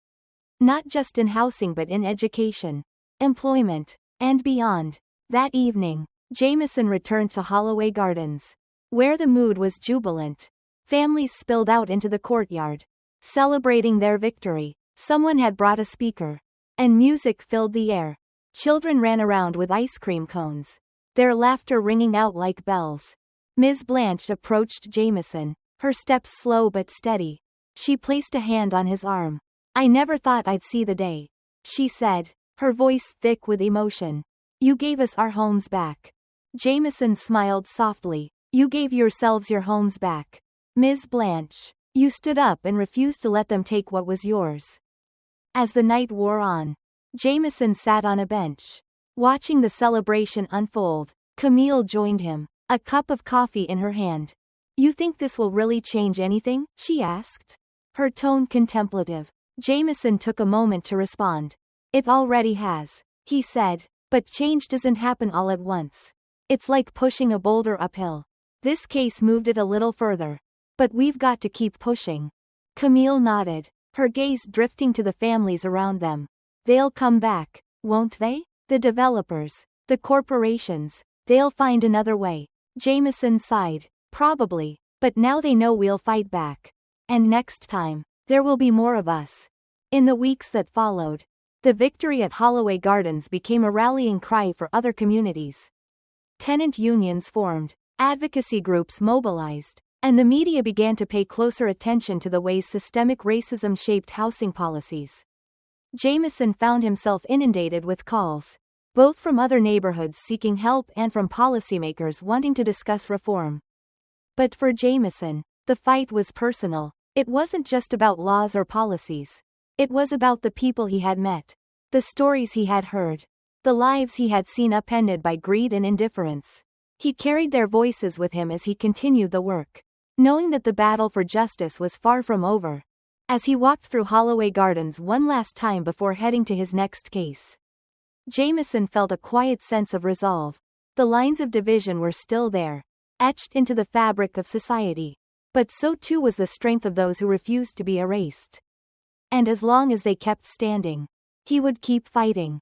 Not just in housing but in education, employment, and beyond. That evening, Jameson returned to Holloway Gardens, where the mood was jubilant. Families spilled out into the courtyard, celebrating their victory. Someone had brought a speaker, and music filled the air. Children ran around with ice cream cones, their laughter ringing out like bells. Ms. Blanche approached Jameson, her steps slow but steady. She placed a hand on his arm. "I never thought I'd see the day," she said, her voice thick with emotion. "You gave us our homes back." Jameson smiled softly. "You gave yourselves your homes back. Ms. Blanche, you stood up and refused to let them take what was yours." As the night wore on, Jameson sat on a bench, watching the celebration unfold. Camille joined him, a cup of coffee in her hand. "You think this will really change anything?" she asked, her tone contemplative. Jameson took a moment to respond. "It already has," he said, "but change doesn't happen all at once. It's like pushing a boulder uphill. This case moved it a little further. But we've got to keep pushing." Camille nodded, her gaze drifting to the families around them. "They'll come back, won't they? The developers, the corporations, they'll find another way." Jameson sighed. "Probably, but now they know we'll fight back. And next time, there will be more of us." In the weeks that followed, the victory at Holloway Gardens became a rallying cry for other communities. Tenant unions formed, advocacy groups mobilized, and the media began to pay closer attention to the ways systemic racism shaped housing policies. Jameson found himself inundated with calls, both from other neighborhoods seeking help and from policymakers wanting to discuss reform. But for Jameson, the fight was personal. It wasn't just about laws or policies. It was about the people he had met, the stories he had heard, the lives he had seen upended by greed and indifference. He carried their voices with him as he continued the work, knowing that the battle for justice was far from over. As he walked through Holloway Gardens one last time before heading to his next case, Jameson felt a quiet sense of resolve. The lines of division were still there, etched into the fabric of society. But so too was the strength of those who refused to be erased. And as long as they kept standing, he would keep fighting.